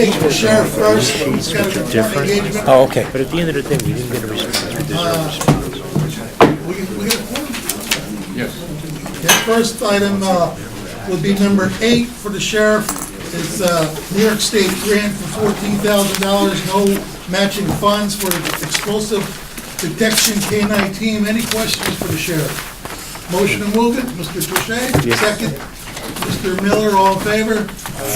take the sheriff first. He's got a department engagement. Oh, okay. But at the end of the day, we didn't get a response. We deserve a response. We get a quorum? Yes. The first item would be number 8 for the sheriff. It's New York State grant for $14,000, no matching funds for the explosive detection K-9 team. Any questions for the sheriff? Motion to move it, Mr. Touche. Yes. Second, Mr. Miller, all in favor?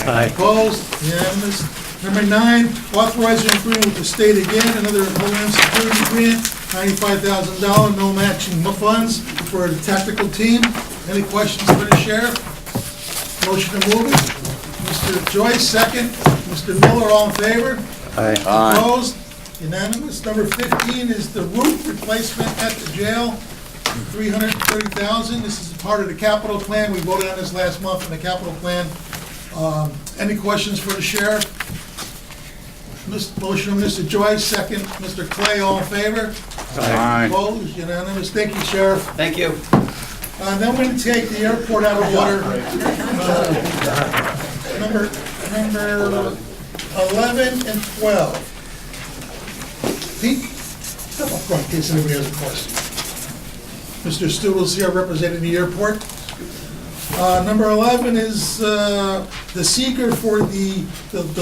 Aye. Opposed? Unanimous. Number 9, authorizing agreement with the state again, another Homeland Security grant, $95,000, no matching funds for the tactical team. Any questions for the sheriff? Motion to move it. Mr. Joyce, second. Mr. Miller, all in favor? Aye. Opposed? Unanimous. Number 15 is the roof replacement at the jail, $330,000. This is part of the capital plan. We voted on this last month in the capital plan. Any questions for the sheriff? Motion of Mr. Joyce, second. Mr. Clay, all in favor? Aye. Opposed? Unanimous. Thank you, Sheriff. Thank you. Then we're going to take the airport out of order. Number 11 and 12. Pete, step up front in case anybody has a question. Mr. Stoodle's here representing the airport. Number 11 is the seeker for the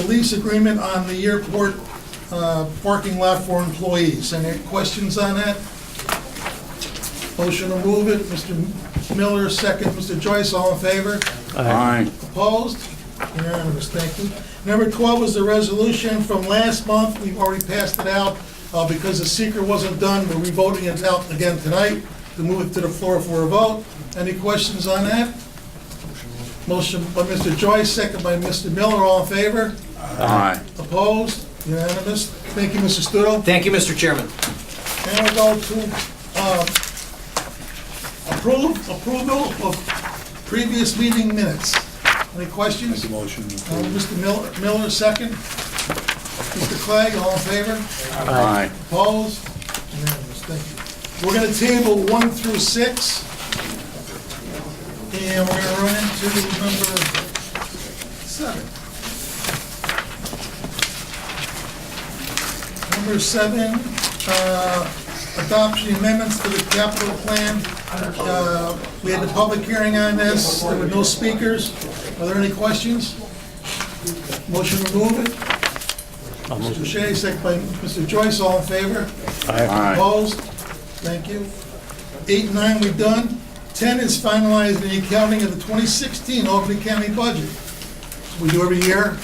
lease agreement on the airport parking lot for employees. Any questions on that? Motion to move it, Mr. Miller, second. Mr. Joyce, all in favor? Aye. Opposed? Unanimous, thank you. Number 12 is the resolution from last month. We've already passed it out because the seeker wasn't done. We're revoting it out again tonight to move it to the floor for a vote. Any questions on that? Motion by Mr. Joyce, second by Mr. Miller, all in favor? Aye. Opposed? Unanimous. Thank you, Mr. Studo. Thank you, Mr. Chairman. And we'll go to approval of previous meeting minutes. Any questions? Motion. Mr. Miller, second. Mr. Clay, all in favor? Aye. Opposed? Unanimous, thank you. We're going to table 1 through 6. And we're going to run into number 7. Number 7, adoption amendments to the capital plan. We had the public hearing on this. There were no speakers. Are there any questions? Motion to move it. Mr. Shea, second by Mr. Joyce, all in favor? Aye. Opposed? Thank you. 8 and 9 we've done. 10 is finalizing the accounting of the 2016 Albany County budget. We do every year.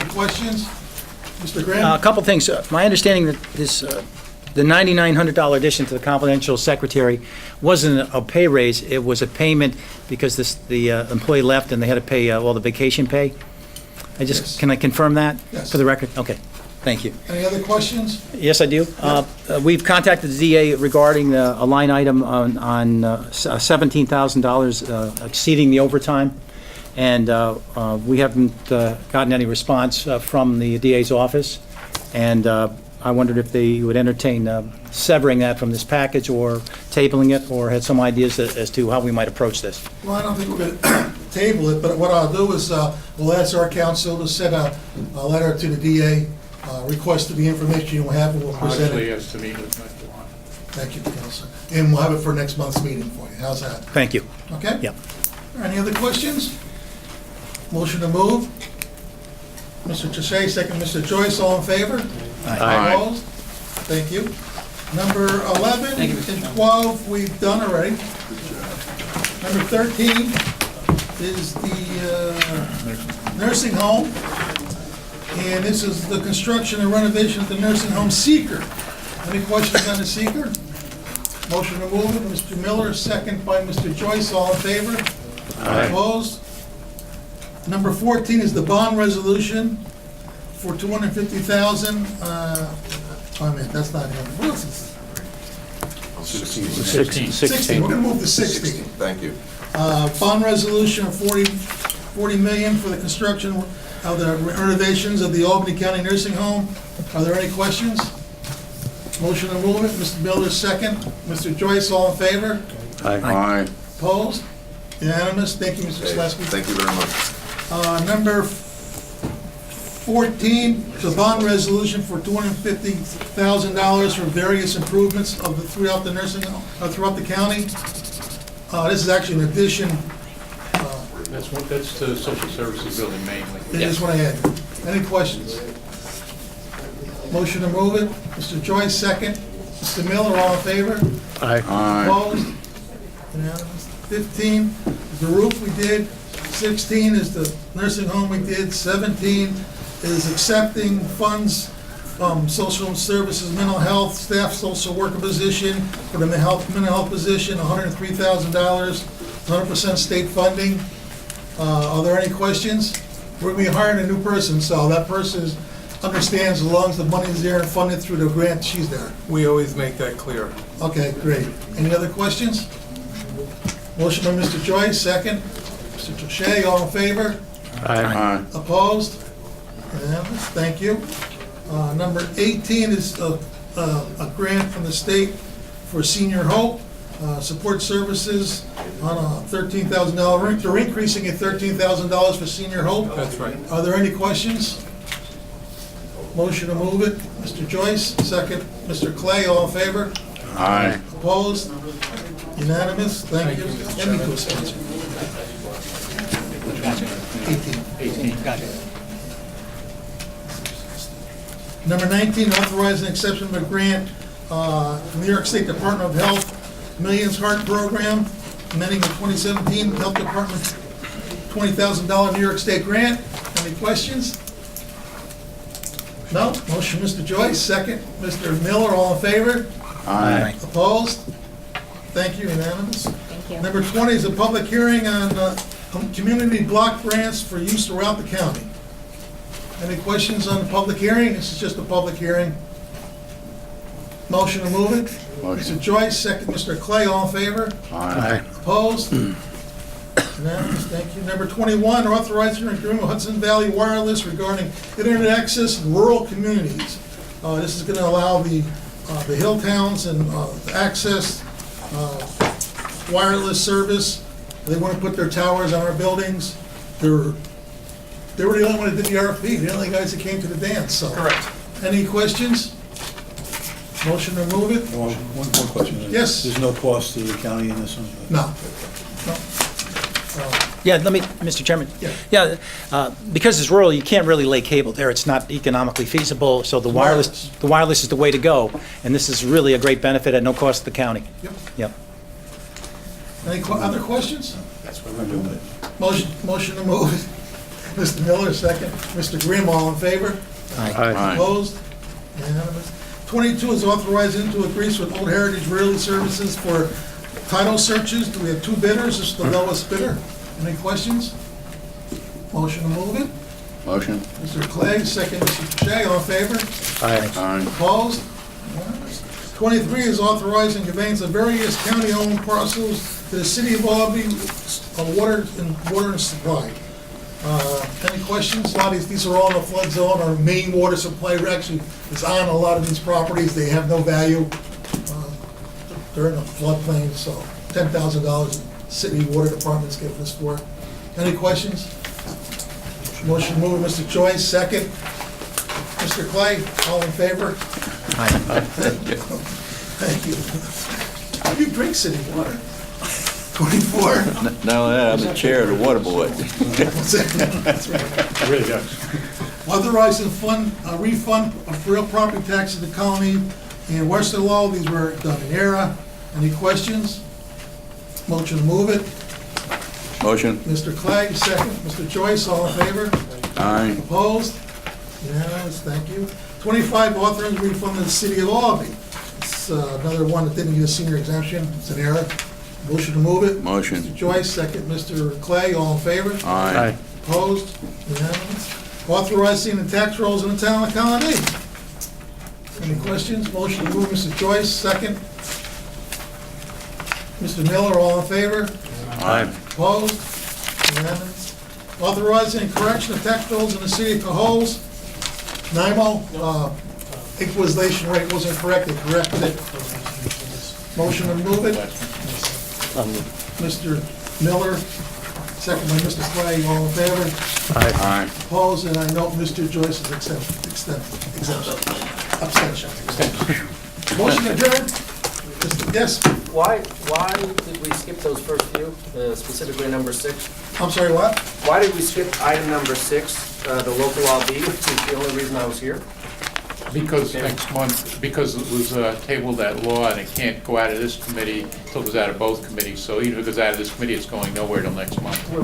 Any questions? Mr. Graham? A couple things. My understanding that this, the $9,900 addition to the confidential secretary wasn't a pay raise, it was a payment because the employee left and they had to pay all the vacation pay. Yes. Can I confirm that? Yes. For the record? Okay, thank you. Any other questions? Yes, I do. We've contacted the DA regarding a line item on $17,000 exceeding the overtime, and we haven't gotten any response from the DA's office, and I wondered if they would entertain severing that from this package or tabling it, or had some ideas as to how we might approach this. Well, I don't think we're going to table it, but what I'll do is we'll ask our counsel to send a letter to the DA requesting the information you have, and we'll present Actually, it. has to meet with Mr. Juan. Thank you, Counsel. And we'll have it for next month's meeting for you. How's that? Thank you. Okay? Yep. Any other questions? Motion to move. Mr. Touche, second. Mr. Joyce, all in favor? Aye. Opposed? Thank you. Number 11 Thank you, Mr. and 12, we've done already. Number 13 is the nursing home. And this is the construction and renovation of the nursing home seeker. Any questions on the seeker? Motion to move it, Mr. Miller, second by Mr. Joyce, all in favor? Aye. Opposed? Number 14 is the bond resolution for $250,000. That's not him. What else is it? 16. We're gonna move to 16. Thank you. Bond resolution of $40 million for the construction of the renovations of the Albany County Nursing Home. Are there any questions? Motion to move it, Mr. Miller, second. Mr. Joyce, all in favor? Aye. Opposed? Unanimous. Thank you, Mr. Okay, Slesky. thank you very much. Number 14 is a bond resolution for $250,000 for various improvements throughout the nursing, throughout the county. This is actually an addition. That's the social services building mainly. It is what I had. Any questions? Motion to move it. Mr. Joyce, second. Mr. Miller, all in favor? Aye. Opposed? Unanimous. 15 is the roof we did. 16 is the nursing home we did. 17 is accepting funds from social services, mental health, staff social worker position, for the mental health position, $103,000, 100% state funding. Are there any questions? We're going to be hiring a new person, so that person understands as long as the money's there and funded through the grant, she's there. We always make that clear. Okay, great. Any other questions? Motion by Mr. Joyce, second. Mr. Touche, all in favor? Aye. Opposed? Unanimous, thank you. Number 18 is a grant from the state for Senior Hope, support services on a $13,000, they're increasing it $13,000 for Senior Hope. That's right. Are there any questions? Motion to move it, Mr. Joyce, second. Mr. Clay, all in favor? Aye. Opposed? Unanimous, thank you. Let me go sponsor. 18. Number 19, authorizing exception of a grant from New York State Department of Health Millions Heart Program, amending the 2017 Health Department $20,000 New York State grant. Any questions? No? Motion, Mr. Joyce, second. Mr. Miller, all in favor? Aye. Opposed? Thank you, unanimous. Thank you. Number 20 is a public hearing on community block grants for use throughout the county. Any questions on the public hearing? This is just a public hearing. Motion to move it? Motion. Mr. Joyce, second. Mr. Clay, all in favor? Aye. Opposed? Unanimous, thank you. Number 21, authorizing an agreement with Hudson Valley Wireless regarding internet access in rural communities. This is going to allow the hill towns and to access wireless service. They want to put their towers on our buildings. They were the only one that did the RFP, the only guys that came to the dance, so. Correct. Any questions? Motion to move it? One more question. Yes. There's no cost to the county in this one? No. No. Yeah, let me, Mr. Chairman. Yeah. Yeah, because it's rural, you can't really lay cable there. It's not economically feasible, so the wireless is the way to go. And this is really a great benefit at no cost to the county. Yep. Yep. Any other questions? That's what we're doing. Motion to move it. Mr. Miller, second. Mr. Grimm, all in favor? Aye. Opposed? Unanimous. 22 is authorized into agreement with Old Heritage Realty Services for title searches. Do we have two bidders? This is the lowest bidder. Any questions? Motion to move it. Motion. Mr. Clay, second. Mr. Touche, all in favor? Aye. Aye. Opposed? Unanimous. 23 is authorizing conveyance of various county-owned parcels to the city of Albany on water and supply. Any questions? A lot of these are all in the flood zone. Our main water supply actually is on a lot of these properties. They have no value. They're in the floodplain, so $10,000 city water department's giving us for. Any questions? Motion to move, Mr. Joyce, second. Mr. Clay, all in favor? Thank you. You drink city water. 24. Not only that, I'm the chair of the water board. That's right. It really does. Authorizing refund of real property taxes to Colony and Western Law. These were done in error. Any questions? Motion to move it. Motion. Mr. Clay, second. Mr. Joyce, all in favor? Aye. Opposed? Unanimous, thank you. 25, authorizing refund to the city of Albany. It's another one that didn't get a senior exemption. It's an error. Motion to move it. Motion. Mr. Joyce, second. Mr. Clay, all in favor? Aye. Opposed? Unanimous. Authorizing the tax rolls in the town of Colony. Any questions? Motion to move, Mr. Joyce, second. Mr. Miller, all in favor? Aye. Opposed? Unanimous. Authorizing correction of tax bills in the city of Cohoes. NIMO, equalization rate wasn't correct, they corrected it. Motion to move it. Mr. Miller, second by Mr. Clay, all in favor? Aye. Opposed, and I note Mr. Joyce's abstention. Motion adjourned? Yes, Why did we skip those first few, specifically number 6? I'm sorry, what? Why did we skip item number 6, the local law B, which is the only reason I was here? Because next month, because it was tabled that law and it can't go out of this committee until it goes out of both committees. So even if it goes out of this committee, it's going nowhere till next month. Wait,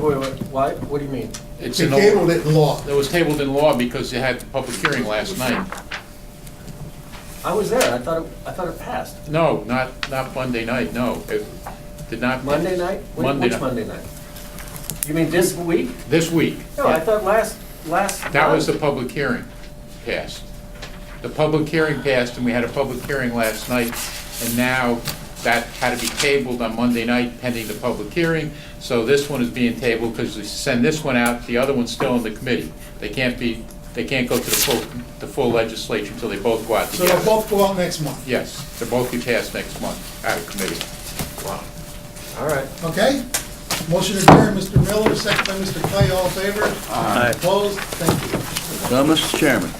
why? What do you mean? It's They in the, tabled it in law. it was tabled in law because you had the public hearing last night. I was there, I thought it passed. No, not Monday night, no. It did not. Monday night? Monday Which night. Monday night? You mean this week? This week. No, I thought last That was the month. public hearing passed. The public hearing passed, and we had a public hearing last night, and now that had to be tabled on Monday night pending the public hearing. So this one is being tabled because we send this one out, the other one's still in the committee. They can't go to the full legislature until they both go out So they'll together. both go out next month, Yes, they'll both be passed next month out of committee. Wow. All right. okay? Motion adjourned, Mr. Miller, second by Mr. Clay, all in favor? Aye. Opposed? Thank you. Well, Mr. Chairman,